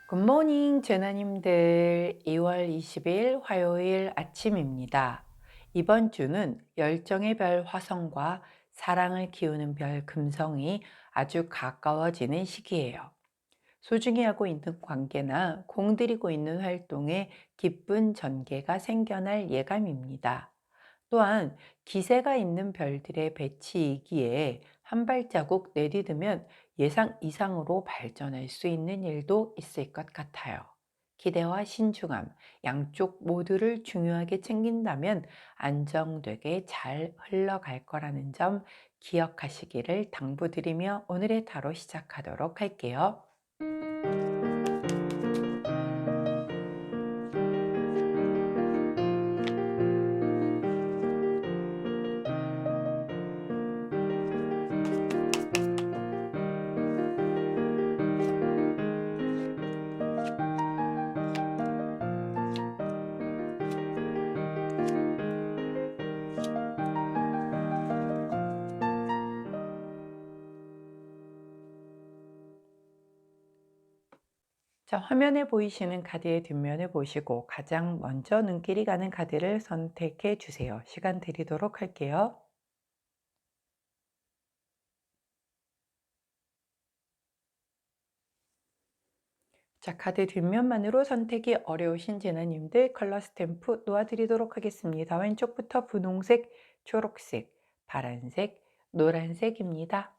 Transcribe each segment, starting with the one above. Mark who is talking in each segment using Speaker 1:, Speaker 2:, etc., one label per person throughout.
Speaker 1: 굿모닝 제나님들, 2월 20일 화요일 아침입니다. 이번 주는 열정의 별 화성과 사랑을 키우는 별 금성이 아주 가까워지는 시기예요. 소중히 하고 있는 관계나 공들이고 있는 활동에 기쁜 전개가 생겨날 예감입니다. 또한 기세가 있는 별들의 배치이기에 한 발자국 내디디면 예상 이상으로 발전할 수 있는 일도 있을 것 같아요. 기대와 신중함, 양쪽 모두를 중요하게 챙긴다면 안정되게 잘 흘러갈 거라는 점 기억하시기를 당부드리며 오늘의 타로 시작하도록 할게요. 자, 화면에 보이시는 카드의 뒷면을 보시고 가장 먼저 눈길이 가는 카드를 선택해 주세요. 시간 드리도록 할게요. 자, 카드 뒷면만으로 선택이 어려우신 제나님들 컬러 스탬프 놓아드리도록 하겠습니다. 왼쪽부터 분홍색, 초록색, 파란색, 노란색입니다.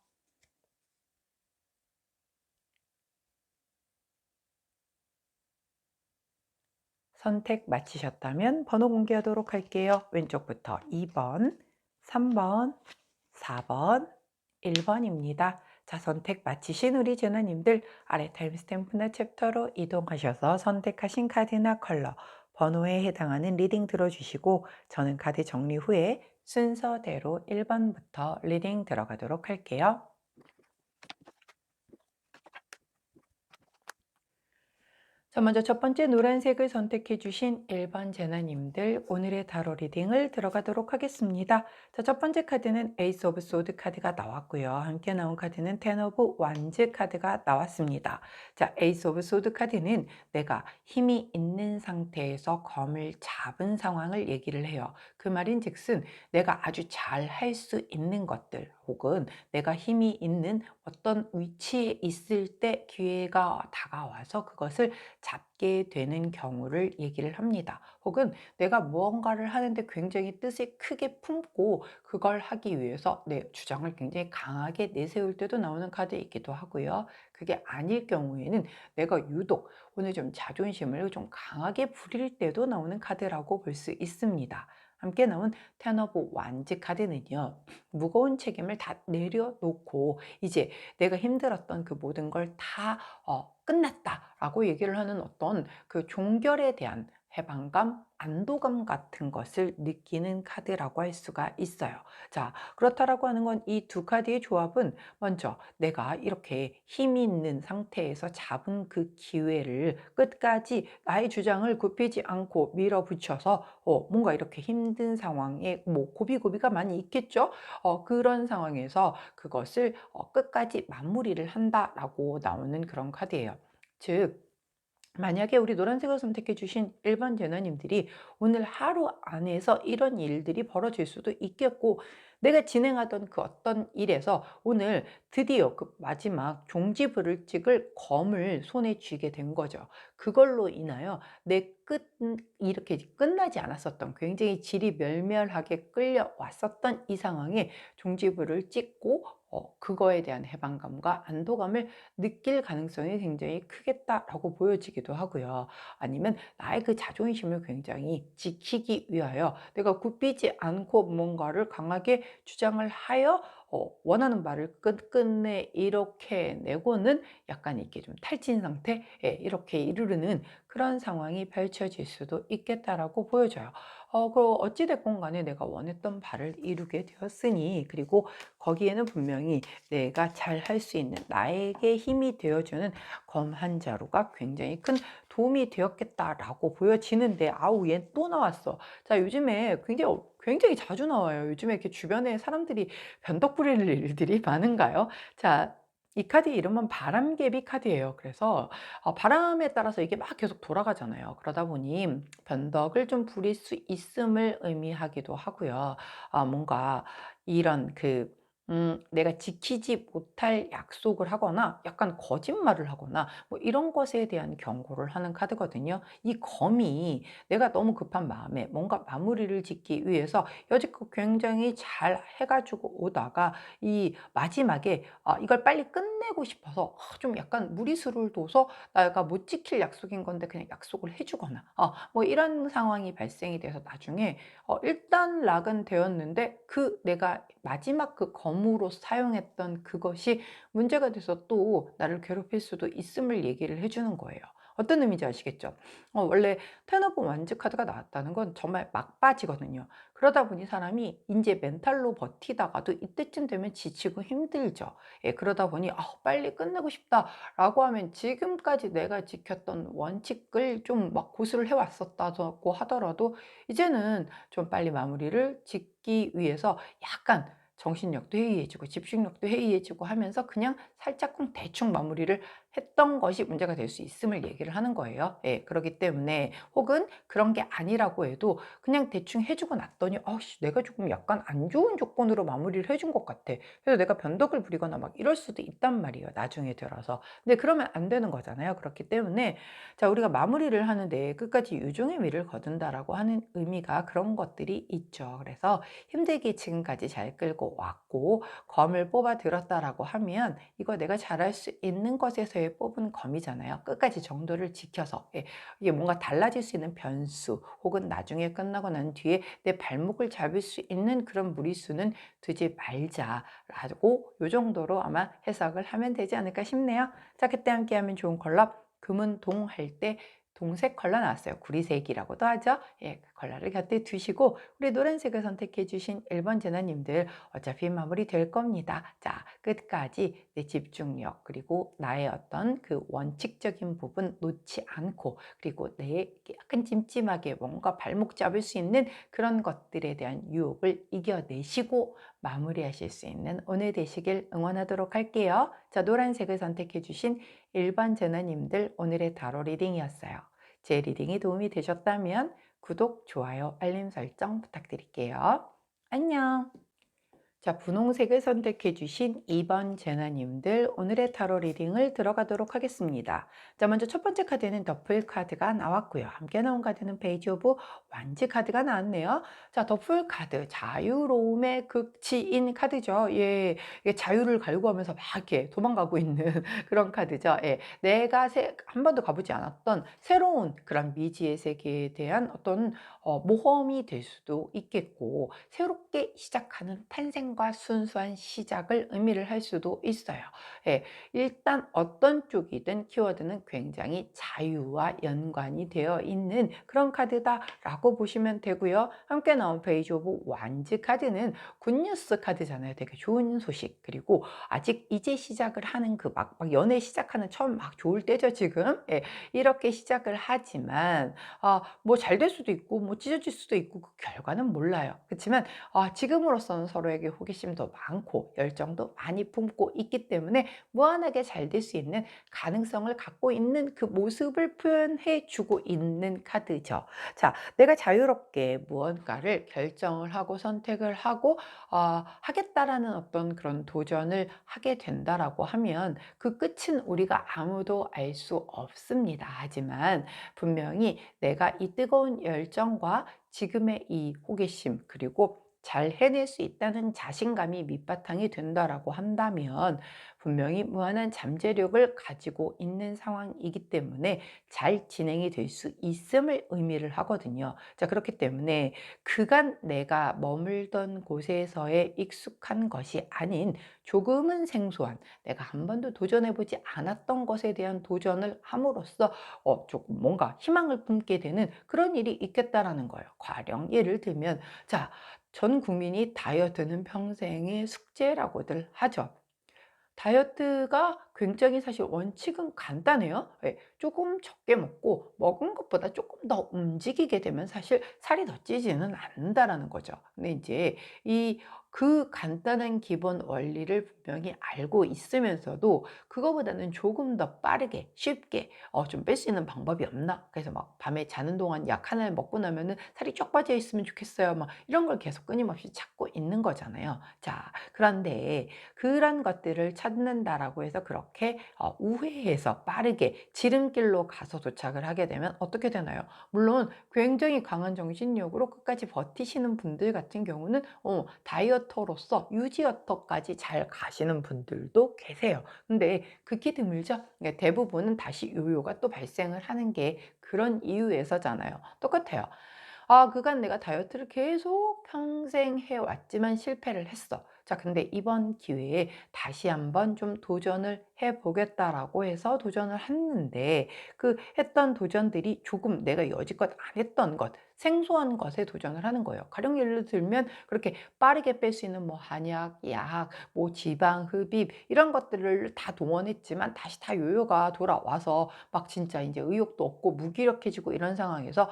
Speaker 1: 선택 마치셨다면 번호 공개하도록 할게요. 왼쪽부터 2번, 3번, 4번, 1번입니다. 자, 선택 마치신 우리 제너님들 아래 타임스탬프나 챕터로 이동하셔서 선택하신 카드나 컬러, 번호에 해당하는 리딩 들어주시고 저는 카드 정리 후에 순서대로 1번부터 리딩 들어가도록 할게요. 자, 먼저 첫 번째 노란색을 선택해 주신 1번 제나님들 오늘의 타로 리딩을 들어가도록 하겠습니다. 자, 첫 번째 카드는 에이스 오브 소드 카드가 나왔고요. 함께 나온 카드는 텐 오브 완즈 카드가 나왔습니다. 자, 에이스 오브 소드 카드는 내가 힘이 있는 상태에서 검을 잡은 상황을 얘기를 해요. 그 말인즉슨 내가 아주 잘 할 수 있는 것들 혹은 내가 힘이 있는 어떤 위치에 있을 때 기회가 다가와서 그것을 잡게 되는 경우를 얘기를 합니다. 혹은 내가 무언가를 하는데 굉장히 뜻을 크게 품고 그걸 하기 위해서 내 주장을 굉장히 강하게 내세울 때도 나오는 카드이기도 하고요. 그게 아닐 경우에는 내가 유독 오늘 좀 자존심을 좀 강하게 부릴 때도 나오는 카드라고 볼 수 있습니다. 함께 나온 텐 오브 완즈 카드는요, 무거운 책임을 다 내려놓고 이제 내가 힘들었던 그 모든 걸다 끝났다라고 얘기를 하는 어떤 그 종결에 대한 해방감, 안도감 같은 것을 느끼는 카드라고 할 수가 있어요. 자, 그렇다라고 하는 건 이 두 카드의 조합은 먼저 내가 이렇게 힘이 있는 상태에서 잡은 그 기회를 끝까지 나의 주장을 굽히지 않고 밀어붙여서 뭔가 이렇게 힘든 상황에 뭐 고비고비가 많이 있겠죠. 그런 상황에서 그것을 끝까지 마무리를 한다라고 나오는 그런 카드예요. 즉 만약에 우리 노란색을 선택해 주신 1번 제너님들이 오늘 하루 안에서 이런 일들이 벌어질 수도 있겠고 내가 진행하던 그 어떤 일에서 오늘 드디어 그 마지막 종지부를 찍을 검을 손에 쥐게 된 거죠. 그걸로 인하여 내 이렇게 끝나지 않았었던 굉장히 질이 멸멸하게 끌려왔었던 이 상황에 종지부를 찍고 그거에 대한 해방감과 안도감을 느낄 가능성이 굉장히 크겠다라고 보여지기도 하고요. 아니면 나의 그 자존심을 굉장히 지키기 위하여 내가 굽히지 않고 뭔가를 강하게 주장을 하여 원하는 말을 끝끝내 이렇게 내고는 약간 이렇게 좀 탈진 상태에 이렇게 이르르는 그런 상황이 펼쳐질 수도 있겠다라고 보여져요. 그 어찌됐건 간에 내가 원했던 바를 이루게 되었으니 그리고 거기에는 분명히 내가 잘 할 수 있는 나에게 힘이 되어주는 검 한 자루가 굉장히 큰 도움이 되었겠다라고 보여지는데 아우 얘 또 나왔어. 자, 요즘에 굉장히 자주 나와요. 요즘에 이렇게 주변에 사람들이 변덕 부리는 일들이 많은가요? 자, 이 카드 이름은 바람개비 카드예요. 그래서 바람에 따라서 이게 막 계속 돌아가잖아요. 그러다 보니 변덕을 좀 부릴 수 있음을 의미하기도 하고요. 뭔가 이런 내가 지키지 못할 약속을 하거나 약간 거짓말을 하거나 뭐 이런 것에 대한 경고를 하는 카드거든요. 이 검이 내가 너무 급한 마음에 뭔가 마무리를 짓기 위해서 여지껏 굉장히 잘 해가지고 오다가 이 마지막에 이걸 빨리 끝내고 싶어서 좀 약간 무리수를 둬서 내가 못 지킬 약속인 건데 그냥 약속을 해 주거나 뭐 이런 상황이 발생이 돼서 나중에 일단 락은 되었는데 내가 마지막 그 검으로 사용했던 그것이 문제가 돼서 또 나를 괴롭힐 수도 있음을 얘기를 해 주는 거예요. 어떤 의미인지 아시겠죠? 원래 텐 오브 완즈 카드가 나왔다는 건 정말 막바지거든요. 그러다 보니 사람이 인제 멘탈로 버티다가도 이때쯤 되면 지치고 힘들죠. 예, 그러다 보니 '빨리 끝내고 싶다.'라고 하면 지금까지 내가 지켰던 원칙을 좀 막 고수를 해 왔었다고 하더라도 이제는 좀 빨리 마무리를 짓기 위해서 약간 정신력도 해이해지고 집중력도 해이해지고 하면서 그냥 살짝쿵 대충 마무리를 했던 것이 문제가 될 수 있음을 얘기를 하는 거예요. 예, 그렇기 때문에 혹은 그런 게 아니라고 해도 그냥 대충 해 주고 났더니 내가 조금 약간 안 좋은 조건으로 마무리를 해준 것 같아. 그래서 내가 변덕을 부리거나 막 이럴 수도 있단 말이에요, 나중에 들어서. 근데 그러면 안 되는 거잖아요. 그렇기 때문에 자, 우리가 마무리를 하는데 끝까지 유종의 미를 거둔다라고 하는 의미가 그런 것들이 있죠. 그래서 힘들게 지금까지 잘 끌고 왔고 검을 뽑아 들었다라고 하면 이거 내가 잘할 수 있는 것에서의 뽑은 검이잖아요. 끝까지 정도를 지켜서. 예, 이게 뭔가 달라질 수 있는 변수 혹은 나중에 끝나고 난 뒤에 내 발목을 잡을 수 있는 그런 무리수는 두지 말자라고 요 정도로 아마 해석을 하면 되지 않을까 싶네요. 자, 그때 함께하면 좋은 컬러 금은 동 할 때 동색 컬러 나왔어요. 구리색이라고도 하죠. 예, 그 컬러를 곁에 두시고 우리 노란색을 선택해 주신 1번 제나님들 어차피 마무리 될 겁니다. 자, 끝까지 내 집중력 그리고 나의 어떤 그 원칙적인 부분 놓지 않고 그리고 내 약간 찜찜하게 뭔가 발목 잡을 수 있는 그런 것들에 대한 유혹을 이겨내시고 마무리하실 수 있는 오늘 되시길 응원하도록 할게요. 자, 노란색을 선택해 주신 1번 제너님들 오늘의 타로 리딩이었어요. 제 리딩이 도움이 되셨다면 구독, 좋아요, 알림 설정 부탁드릴게요. 안녕. 자, 분홍색을 선택해 주신 2번 제나님들 오늘의 타로 리딩을 들어가도록 하겠습니다. 자, 먼저 첫 번째 카드는 더플 카드가 나왔고요. 함께 나온 카드는 페이지 오브 완즈 카드가 나왔네요. 자, 더플 카드 자유로움의 극치인 카드죠. 예, 이게 자유를 갈구하면서 막 이렇게 도망가고 있는 그런 카드죠. 예, 내가 한 번도 가보지 않았던 새로운 그런 미지의 세계에 대한 어떤 모험이 될 수도 있겠고 새롭게 시작하는 탄생과 순수한 시작을 의미를 할 수도 있어요. 예, 일단 어떤 쪽이든 키워드는 굉장히 자유와 연관이 되어 있는 그런 카드다라고 보시면 되고요. 함께 나온 페이지 오브 완즈 카드는 굿뉴스 카드잖아요. 되게 좋은 소식 그리고 아직 이제 시작을 하는 그 막 연애 시작하는 처음 막 좋을 때죠 지금. 예, 이렇게 시작을 하지만 뭐 잘 될 수도 있고 뭐 찢어질 수도 있고 그 결과는 몰라요. 그렇지만 지금으로서는 서로에게 호기심도 많고 열정도 많이 품고 있기 때문에 무한하게 잘 될 수 있는 가능성을 갖고 있는 그 모습을 표현해 주고 있는 카드죠. 자, 내가 자유롭게 무언가를 결정을 하고 선택을 하고 하겠다라는 어떤 그런 도전을 하게 된다라고 하면 그 끝은 우리가 아무도 알 수 없습니다. 하지만 분명히 내가 이 뜨거운 열정과 지금의 이 호기심 그리고 잘 해낼 수 있다는 자신감이 밑바탕이 된다라고 한다면 분명히 무한한 잠재력을 가지고 있는 상황이기 때문에 잘 진행이 될 수 있음을 의미를 하거든요. 자, 그렇기 때문에 그간 내가 머물던 곳에서의 익숙한 것이 아닌 조금은 생소한 내가 한 번도 도전해보지 않았던 것에 대한 도전을 함으로써 조금 뭔가 희망을 품게 되는 그런 일이 있겠다라는 거예요. 가령 예를 들면 자, 전 국민이 다이어트는 평생의 숙제라고들 하죠. 다이어트가 굉장히 사실 원칙은 간단해요. 예, 조금 적게 먹고 먹은 것보다 조금 더 움직이게 되면 사실 살이 더 찌지는 않는다라는 거죠. 근데 이제 이 그 간단한 기본 원리를 분명히 알고 있으면서도 그거보다는 조금 더 빠르게 쉽게 좀 뺄 수 있는 방법이 없나? 그래서 막 밤에 자는 동안 약 하나를 먹고 나면은 살이 쫙 빠져 있으면 좋겠어요. 막 이런 걸 계속 끊임없이 찾고 있는 거잖아요. 자, 그런데 그런 것들을 찾는다라고 해서 그렇게 우회해서 빠르게 지름길로 가서 도착을 하게 되면 어떻게 되나요? 물론 굉장히 강한 정신력으로 끝까지 버티시는 분들 같은 경우는 다이어터로서 유지어터까지 잘 가시는 분들도 계세요. 근데 극히 드물죠? 그러니까 대부분은 다시 요요가 또 발생을 하는 게 그런 이유에서잖아요. 똑같아요. 그간 내가 다이어트를 계속 평생 해왔지만 실패를 했어. 자, 근데 이번 기회에 다시 한번 좀 도전을 해보겠다라고 해서 도전을 했는데, 그 했던 도전들이 조금 내가 여지껏 안 했던 것, 생소한 것에 도전을 하는 거예요. 가령 예를 들면 그렇게 빠르게 뺄 수 있는 뭐 한약, 약, 뭐 지방 흡입 이런 것들을 다 동원했지만 다시 다 요요가 돌아와서 막 진짜 이제 의욕도 없고 무기력해지고 이런 상황에서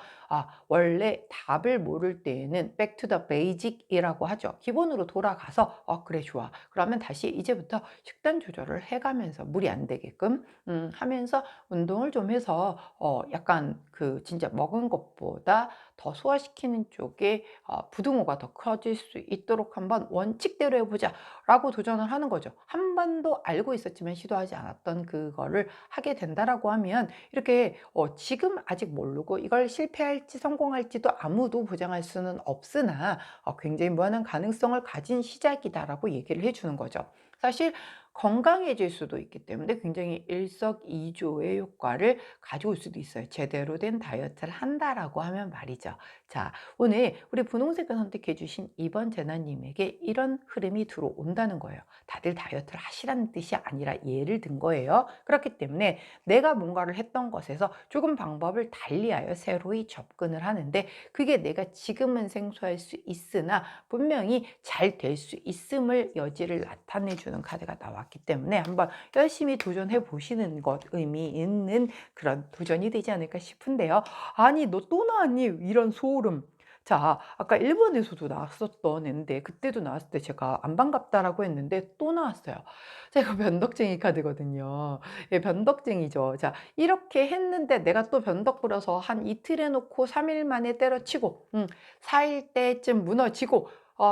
Speaker 1: 원래 답을 모를 때에는 back to the basic이라고 하죠. 기본으로 돌아가서 그래 좋아. 그러면 다시 이제부터 식단 조절을 해가면서 무리 안 되게끔 하면서 운동을 좀 해서 약간 그 진짜 먹은 것보다 더 소화시키는 쪽에 부등호가 더 커질 수 있도록 한번 원칙대로 해보자 라고 도전을 하는 거죠. 한 번도 알고 있었지만 시도하지 않았던 그거를 하게 된다라고 하면 이렇게 지금 아직 모르고 이걸 실패할지 성공할지도 아무도 보장할 수는 없으나 굉장히 무한한 가능성을 가진 시작이다라고 얘기를 해주는 거죠. 사실 건강해질 수도 있기 때문에 굉장히 일석이조의 효과를 가져올 수도 있어요. 제대로 된 다이어트를 한다라고 하면 말이죠. 자, 오늘 우리 분홍색을 선택해 주신 2번 재나님에게 이런 흐름이 들어온다는 거예요. 다들 다이어트를 하시라는 뜻이 아니라 예를 든 거예요. 그렇기 때문에 내가 뭔가를 했던 것에서 조금 방법을 달리하여 새로이 접근을 하는데, 그게 내가 지금은 생소할 수 있으나 분명히 잘 될 수 있음을 여지를 나타내 주는 카드가 나왔기 때문에 한번 열심히 도전해 보시는 것 의미 있는 그런 도전이 되지 않을까 싶은데요. 아니 너 또 나왔니? 이런 소름. 자, 아까 일본에서도 나왔었던 앤데 그때도 나왔을 때 제가 안 반갑다라고 했는데 또 나왔어요. 제가 변덕쟁이 카드거든요. 예, 변덕쟁이죠. 자, 이렇게 했는데 내가 또 변덕 부려서 한 이틀 해놓고 3일 만에 때려치고 4일 때쯤 무너지고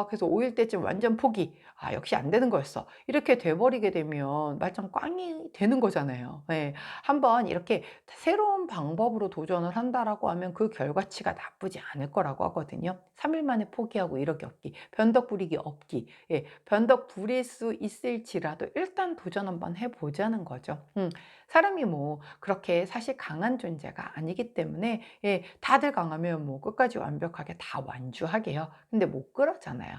Speaker 1: 그래서 5일 때쯤 완전 포기. 역시 안 되는 거였어. 이렇게 돼버리게 되면 말짱 꽝이 되는 거잖아요. 예, 한번 이렇게 새로운 방법으로 도전을 한다라고 하면 그 결과치가 나쁘지 않을 거라고 하거든요. 3일 만에 포기하고 이렇게 없기, 변덕 부리기 없기. 예, 변덕 부릴 수 있을지라도 일단 도전 한번 해보자는 거죠. 사람이 뭐 그렇게 사실 강한 존재가 아니기 때문에 다들 강하면 뭐 끝까지 완벽하게 다 완주하게요. 근데 못 그러잖아요.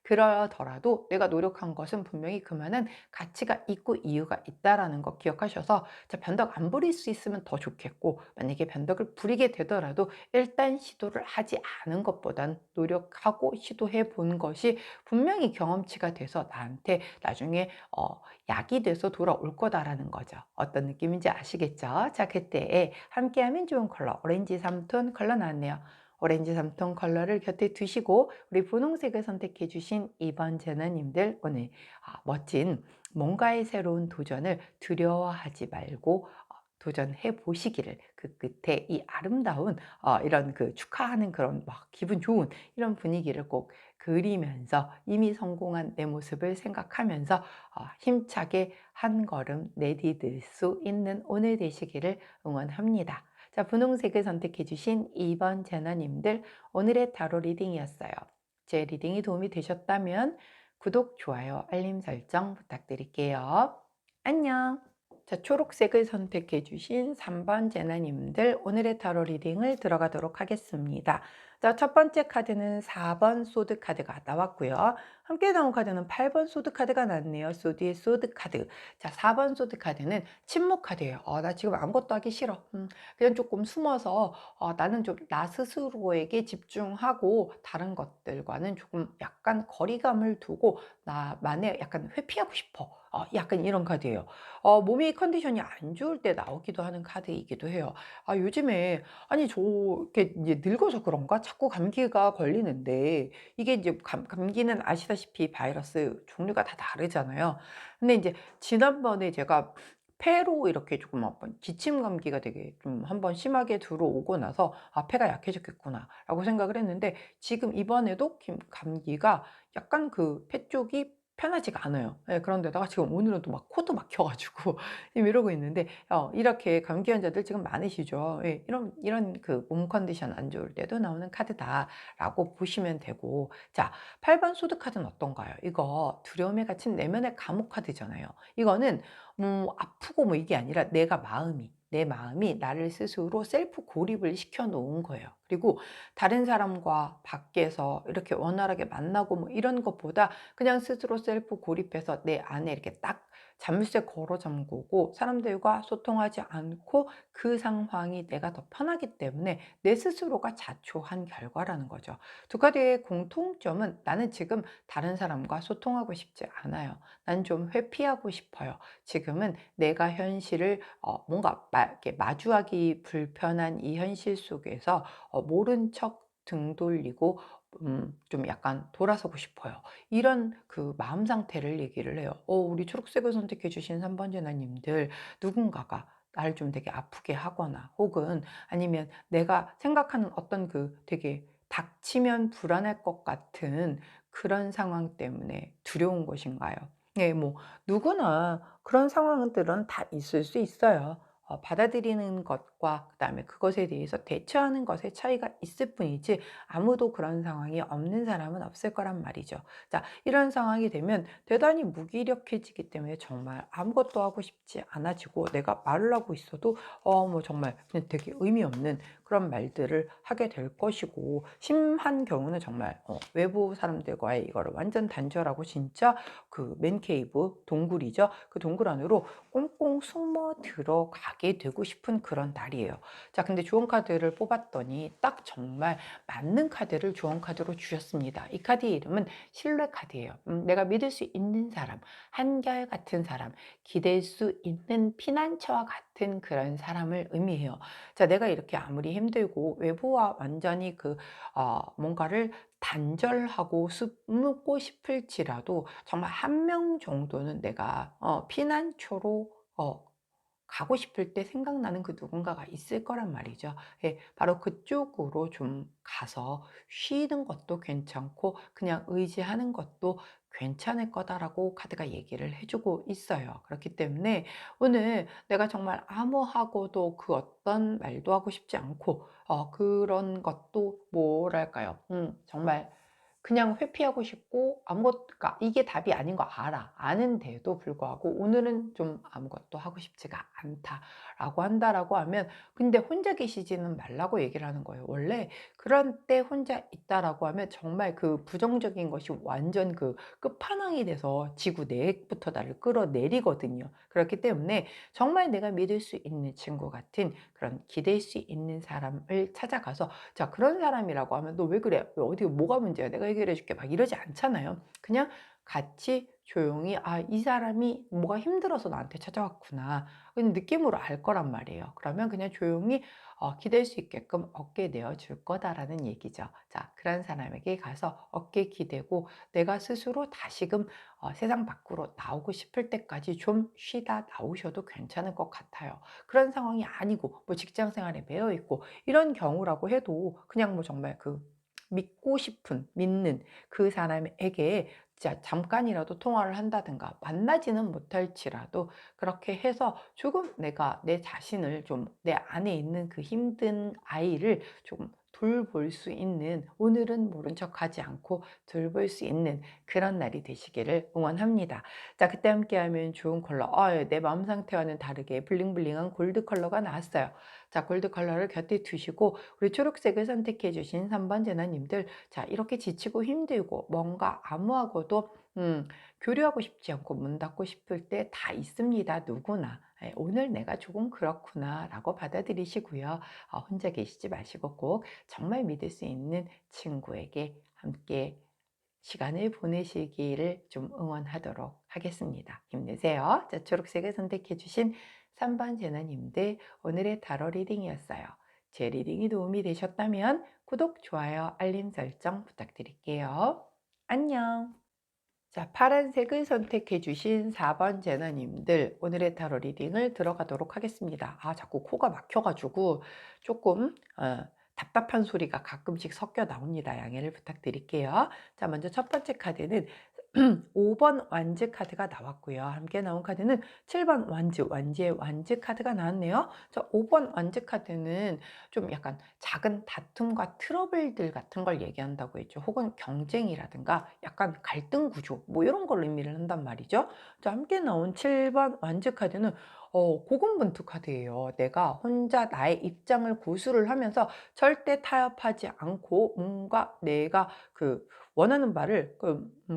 Speaker 1: 그러더라도 내가 노력한 것은 분명히 그만한 가치가 있고 이유가 있다라는 거 기억하셔서, 자, 변덕 안 부릴 수 있으면 더 좋겠고, 만약에 변덕을 부리게 되더라도 일단 시도를 하지 않은 것보단 노력하고 시도해 본 것이 분명히 경험치가 돼서 나한테 나중에 약이 돼서 돌아올 거다라는 거죠. 어떤 느낌인지 아시겠죠? 자, 그때 함께하면 좋은 컬러 오렌지 3톤 컬러 나왔네요. 오렌지 3톤 컬러를 곁에 두시고 우리 분홍색을 선택해 주신 2번 재나님들, 오늘 멋진 뭔가의 새로운 도전을 두려워하지 말고 도전해 보시기를, 그 끝에 이 아름다운 이런 그 축하하는 그런 막 기분 좋은 이런 분위기를 꼭 그리면서 이미 성공한 내 모습을 생각하면서 힘차게 한 걸음 내디딜 수 있는 오늘 되시기를 응원합니다. 자, 분홍색을 선택해 주신 2번 재나님들, 오늘의 타로 리딩이었어요. 제 리딩이 도움이 되셨다면 구독, 좋아요, 알림 설정 부탁드릴게요. 안녕. 자, 초록색을 선택해 주신 3번 재나님들, 오늘의 타로 리딩을 들어가도록 하겠습니다. 자, 첫 번째 카드는 4번 소드 카드가 나왔고요. 함께 나온 카드는 8번 소드 카드가 나왔네요. 소드의 소드 카드. 자, 4번 소드 카드는 침묵 카드예요. 나 지금 아무것도 하기 싫어. 그냥 조금 숨어서 나는 좀 나 스스로에게 집중하고 다른 것들과는 조금 약간 거리감을 두고 나만의 약간 회피하고 싶어. 약간 이런 카드예요. 몸이 컨디션이 안 좋을 때 나오기도 하는 카드이기도 해요. 요즘에 아니 저 이렇게 이제 늙어서 그런가? 자꾸 감기가 걸리는데 이게 이제 감기는 아시다시피 바이러스 종류가 다 다르잖아요. 근데 이제 지난번에 제가 폐로 이렇게 조금 한번 기침 감기가 되게 좀 한번 심하게 들어오고 나서 '아 폐가 약해졌겠구나.'라고 생각을 했는데 지금 이번에도 감기가 약간 그 폐 쪽이 편하지가 않아요. 예 그런데다가 지금 오늘은 또 막 코도 막혀 가지고 지금 이러고 있는데 이렇게 감기 환자들 지금 많으시죠. 예. 이런 그 몸 컨디션 안 좋을 때도 나오는 카드다라고 보시면 되고 자 8번 소드 카드는 어떤가요? 이거 두려움에 갇힌 내면의 감옥 카드잖아요. 이거는 아프고 뭐 이게 아니라 내 마음이 나를 스스로 셀프 고립을 시켜 놓은 거예요. 그리고 다른 사람과 밖에서 이렇게 원활하게 만나고 뭐 이런 것보다 그냥 스스로 셀프 고립해서 내 안에 이렇게 딱 자물쇠 걸어 잠그고 사람들과 소통하지 않고 그 상황이 내가 더 편하기 때문에 내 스스로가 자초한 결과라는 거죠. 두 가지의 공통점은 나는 지금 다른 사람과 소통하고 싶지 않아요. 난 좀 회피하고 싶어요. 지금은 내가 현실을 뭔가 이렇게 마주하기 불편한 이 현실 속에서 모른 척 등 돌리고 좀 약간 돌아서고 싶어요. 이런 그 마음 상태를 얘기를 해요. 우리 초록색을 선택해 주신 3번 제나님들 누군가가 나를 좀 되게 아프게 하거나 혹은 아니면 내가 생각하는 어떤 그 되게 닥치면 불안할 것 같은 그런 상황 때문에 두려운 것인가요? 네, 뭐 누구나 그런 상황들은 다 있을 수 있어요. 받아들이는 것과 그다음에 그것에 대해서 대처하는 것의 차이가 있을 뿐이지 아무도 그런 상황이 없는 사람은 없을 거란 말이죠. 자, 이런 상황이 되면 대단히 무기력해지기 때문에 정말 아무것도 하고 싶지 않아지고 내가 말을 하고 있어도 뭐 정말 그냥 되게 의미 없는 그런 말들을 하게 될 것이고 심한 경우는 정말 외부 사람들과의 이거를 완전 단절하고 진짜 그 맨케이브 동굴이죠. 그 동굴 안으로 꽁꽁 숨어 들어가게 되고 싶은 그런 날이에요. 자, 근데 주원 카드를 뽑았더니 딱 정말 맞는 카드를 주원 카드로 주셨습니다. 이 카드의 이름은 신뢰 카드예요. 내가 믿을 수 있는 사람, 한결같은 사람, 기댈 수 있는 피난처와 같은 그런 사람을 의미해요. 자, 내가 이렇게 아무리 힘들고 외부와 완전히 뭔가를 단절하고 숨고 싶을지라도 정말 한 명 정도는 내가 피난처로 가고 싶을 때 생각나는 그 누군가가 있을 거란 말이죠. 예, 바로 그쪽으로 좀 가서 쉬는 것도 괜찮고 그냥 의지하는 것도 괜찮을 거다라고 카드가 얘기를 해주고 있어요. 그렇기 때문에 오늘 내가 정말 아무하고도 그 어떤 말도 하고 싶지 않고 그런 것도 뭐랄까요? 정말 그냥 회피하고 싶고 그러니까 이게 답이 아닌 거 알아. 아는데도 불구하고 오늘은 좀 아무것도 하고 싶지가 않다라고 한다라고 하면 근데 혼자 계시지는 말라고 얘기를 하는 거예요. 원래 그런 때 혼자 있다라고 하면 정말 그 부정적인 것이 완전 그 끝판왕이 돼서 지구 내부터 나를 끌어내리거든요. 그렇기 때문에 정말 내가 믿을 수 있는 친구 같은 그런 기댈 수 있는 사람을 찾아가서 자, 그런 사람이라고 하면 "너 왜 그래? 왜 어디 뭐가 문제야? 내가 해결해 줄게." 막 이러지 않잖아요. 그냥 같이 조용히 '아 이 사람이 뭐가 힘들어서 나한테 찾아왔구나.' 그냥 느낌으로 알 거란 말이에요. 그러면 그냥 조용히 기댈 수 있게끔 "어깨 내어 줄 거다."라는 얘기죠. 자, 그런 사람에게 가서 어깨 기대고 내가 스스로 다시금 세상 밖으로 나오고 싶을 때까지 좀 쉬다 나오셔도 괜찮을 것 같아요. 그런 상황이 아니고 뭐 직장 생활에 매여 있고 이런 경우라고 해도 그냥 뭐 정말 믿는 그 사람에게 진짜 잠깐이라도 통화를 한다든가 만나지는 못할지라도 그렇게 해서 조금 내가 내 자신을 좀 내 안에 있는 그 힘든 아이를 조금 돌볼 수 있는 오늘은 모른 척하지 않고 돌볼 수 있는 그런 날이 되시기를 응원합니다. 자, 그때 함께하면 좋은 컬러 내 마음 상태와는 다르게 블링블링한 골드 컬러가 나왔어요. 자, 골드 컬러를 곁에 두시고 우리 초록색을 선택해 주신 3번 제나님들 자, 이렇게 지치고 힘들고 뭔가 아무하고도 교류하고 싶지 않고 문 닫고 싶을 때 다 있습니다. 누구나. 예, 오늘 내가 조금 그렇구나라고 받아들이시고요. 혼자 계시지 마시고 꼭 정말 믿을 수 있는 친구에게 함께 시간을 보내시기를 좀 응원하도록 하겠습니다. 힘내세요. 자, 초록색을 선택해 주신 3번 제너님들 오늘의 타로 리딩이었어요. 제 리딩이 도움이 되셨다면 구독, 좋아요, 알림 설정 부탁드릴게요. 안녕. 자, 파란색을 선택해 주신 4번 제너님들, 오늘의 타로 리딩을 들어가도록 하겠습니다. 자꾸 코가 막혀 가지고 조금 답답한 소리가 가끔씩 섞여 나옵니다. 양해를 부탁드릴게요. 자, 먼저 첫 번째 카드는 5번 완즈 카드가 나왔고요. 함께 나온 카드는 7번 완즈의 완즈 카드가 나왔네요. 자, 5번 완즈 카드는 좀 약간 작은 다툼과 트러블들 같은 걸 얘기한다고 했죠. 혹은 경쟁이라든가 약간 갈등 구조 뭐 이런 걸 의미를 한단 말이죠. 자, 함께 나온 7번 완즈 카드는 고군분투 카드예요. 내가 혼자 나의 입장을 고수를 하면서 절대 타협하지 않고 뭔가 내가 원하는 바를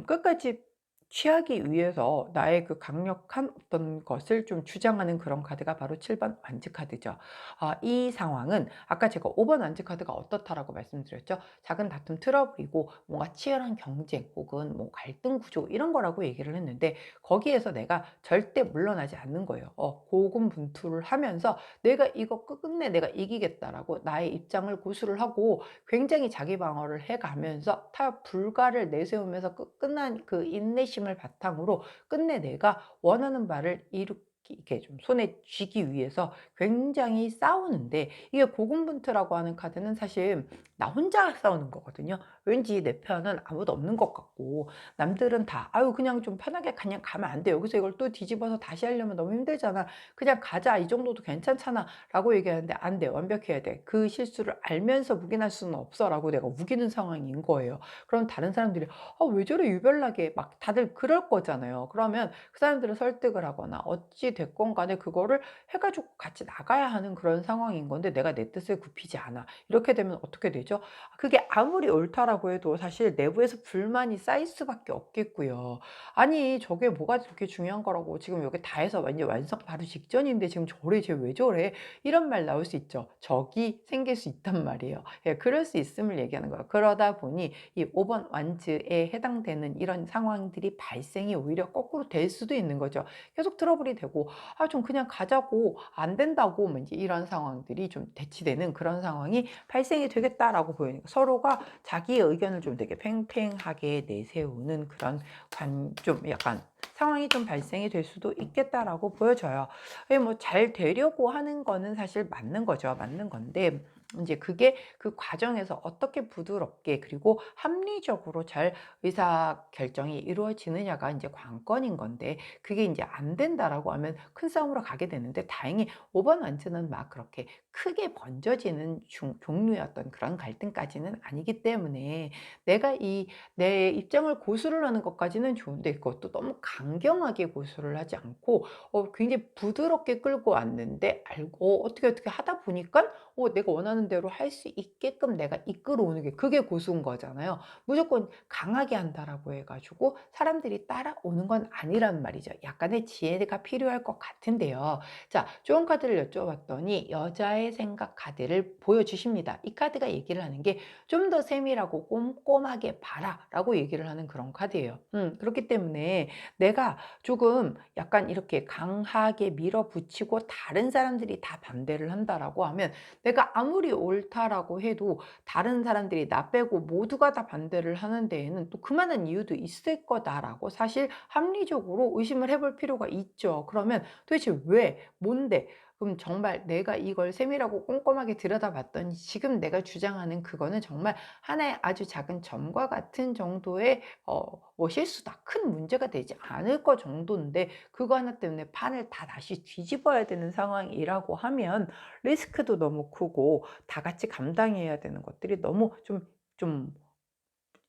Speaker 1: 끝까지 취하기 위해서 나의 강력한 어떤 것을 좀 주장하는 그런 카드가 바로 7번 완즈 카드죠. 이 상황은 아까 제가 5번 완즈 카드가 어떻다라고 말씀드렸죠. 작은 다툼 트러블이고 뭔가 치열한 경쟁 혹은 뭐 갈등 구조 이런 거라고 얘기를 했는데 거기에서 내가 절대 물러나지 않는 거예요. 고군분투를 하면서 내가 이거 끝내 내가 이기겠다라고 나의 입장을 고수를 하고 굉장히 자기 방어를 해가면서 타협 불가를 내세우면서 끝난 그 인내심을 바탕으로 끝내 내가 원하는 바를 이렇게 좀 손에 쥐기 위해서 굉장히 싸우는데, 이게 고군분투라고 하는 카드는 사실 나 혼자 싸우는 거거든요. 왠지 내 편은 아무도 없는 것 같고 남들은 다 아유 그냥 좀 편하게 그냥 가면 안 돼, 여기서 이걸 또 뒤집어서 다시 하려면 너무 힘들잖아, 그냥 가자, 이 정도도 괜찮잖아 라고 얘기하는데 안 돼, 완벽해야 돼, 그 실수를 알면서 묵인할 수는 없어 라고 내가 우기는 상황인 거예요. 그럼 다른 사람들이 왜 저래 유별나게 막 다들 그럴 거잖아요. 그러면 그 사람들을 설득을 하거나 어찌 됐건 간에 그거를 해가지고 같이 나가야 하는 그런 상황인 건데 내가 내 뜻을 굽히지 않아. 이렇게 되면 어떻게 되죠? 그게 아무리 옳다라고 해도 사실 내부에서 불만이 쌓일 수밖에 없겠고요. 아니 저게 뭐가 그렇게 중요한 거라고, 지금 여기 다 해서 완전 완성 바로 직전인데 지금 저래 쟤 왜 저래, 이런 말 나올 수 있죠. 적이 생길 수 있단 말이에요. 예, 그럴 수 있음을 얘기하는 거예요. 그러다 보니 이 5번 완즈에 해당되는 이런 상황들이 발생이 오히려 거꾸로 될 수도 있는 거죠. 계속 트러블이 되고 좀 그냥 가자고 안 된다고 뭐 이제 이런 상황들이 좀 대치되는 그런 상황이 발생이 되겠다라고 보이니까 서로가 자기의 의견을 좀 되게 팽팽하게 내세우는 그런 좀 약간 상황이 좀 발생이 될 수도 있겠다라고 보여져요. 뭐 잘 되려고 하는 거는 사실 맞는 거죠. 맞는 건데 이제 그게 그 과정에서 어떻게 부드럽게 그리고 합리적으로 잘 의사 결정이 이루어지느냐가 이제 관건인 건데, 그게 이제 안 된다라고 하면 큰 싸움으로 가게 되는데, 다행히 5번 완즈는 막 그렇게 크게 번져지는 종류였던 그런 갈등까지는 아니기 때문에 내가 내 입장을 고수를 하는 것까지는 좋은데 그것도 너무 강경하게 고수를 하지 않고 굉장히 부드럽게 끌고 왔는데 알고 어떻게 하다 보니까 내가 원하는 대로 할 수 있게끔 내가 이끌어오는 게 그게 고수인 거잖아요. 무조건 강하게 한다라고 해가지고 사람들이 따라오는 건 아니란 말이죠. 약간의 지혜가 필요할 것 같은데요. 자, 좋은 카드를 여쭤봤더니 여자의 생각 카드를 보여주십니다. 이 카드가 얘기를 하는 게 좀 더 세밀하고 꼼꼼하게 봐라 라고 얘기를 하는 그런 카드예요. 그렇기 때문에 내가 조금 약간 이렇게 강하게 밀어붙이고 다른 사람들이 다 반대를 한다라고 하면 내가 아무리 옳다라고 해도 다른 사람들이 나 빼고 모두가 다 반대를 하는 데에는 또 그만한 이유도 있을 거다라고 사실 합리적으로 의심을 해볼 필요가 있죠. 그러면 도대체 왜? 뭔데? 그럼 정말 내가 이걸 세밀하고 꼼꼼하게 들여다봤더니 지금 내가 주장하는 그거는 정말 하나의 아주 작은 점과 같은 정도의 뭐 실수다, 큰 문제가 되지 않을 것 정도인데 그거 하나 때문에 판을 다 다시 뒤집어야 되는 상황이라고 하면 리스크도 너무 크고 다 같이 감당해야 되는 것들이 너무 좀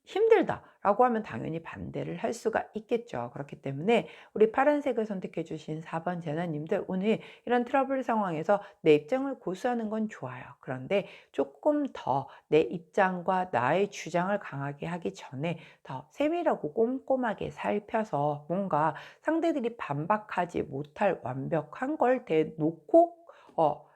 Speaker 1: 힘들다라고 하면 당연히 반대를 할 수가 있겠죠. 그렇기 때문에 우리 파란색을 선택해 주신 4번 제나님들, 오늘 이런 트러블 상황에서 내 입장을 고수하는 건 좋아요. 그런데 조금 더 내 입장과 나의 주장을 강하게 하기 전에 더 세밀하고 꼼꼼하게 살펴서 뭔가 상대들이 반박하지 못할 완벽한 걸 대놓고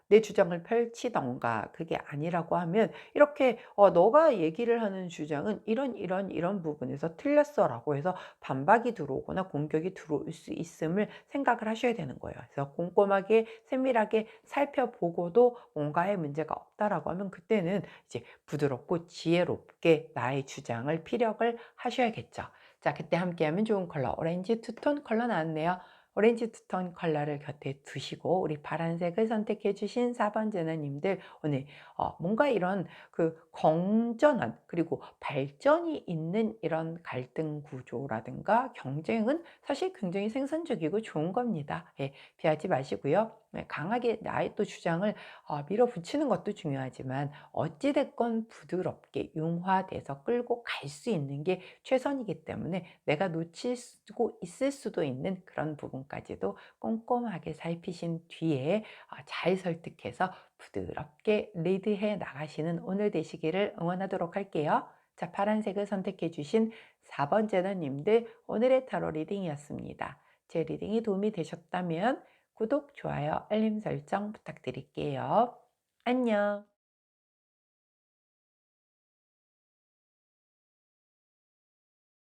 Speaker 1: 내 주장을 펼치든가 그게 아니라고 하면 이렇게 "너가 얘기를 하는 주장은 이런 부분에서 틀렸어."라고 해서 반박이 들어오거나 공격이 들어올 수 있음을 생각을 하셔야 되는 거예요. 그래서 꼼꼼하게 세밀하게 살펴보고도 뭔가에 문제가 없다라고 하면 그때는 이제 부드럽고 지혜롭게 나의 주장을 피력을 하셔야겠죠. 자, 그때 함께하면 좋은 컬러 오렌지 투톤 컬러 나왔네요. 오렌지 투톤 컬러를 곁에 두시고 우리 파란색을 선택해 주신 4번 제너님들 오늘 뭔가 이런 그 건전한 그리고 발전이 있는 이런 갈등 구조라든가 경쟁은 사실 굉장히 생산적이고 좋은 겁니다. 예, 피하지 마시고요. 네, 강하게 나의 또 주장을 밀어붙이는 것도 중요하지만 어찌 됐건 부드럽게 융화돼서 끌고 갈 수 있는 게 최선이기 때문에 내가 놓치고 있을 수도 있는 그런 부분까지도 꼼꼼하게 살피신 뒤에 잘 설득해서 부드럽게 리드해 나가시는 오늘 되시기를 응원하도록 할게요. 자, 파란색을 선택해 주신 4번 제너님들 오늘의 타로 리딩이었습니다. 제 리딩이 도움이 되셨다면 구독, 좋아요, 알림 설정 부탁드릴게요. 안녕.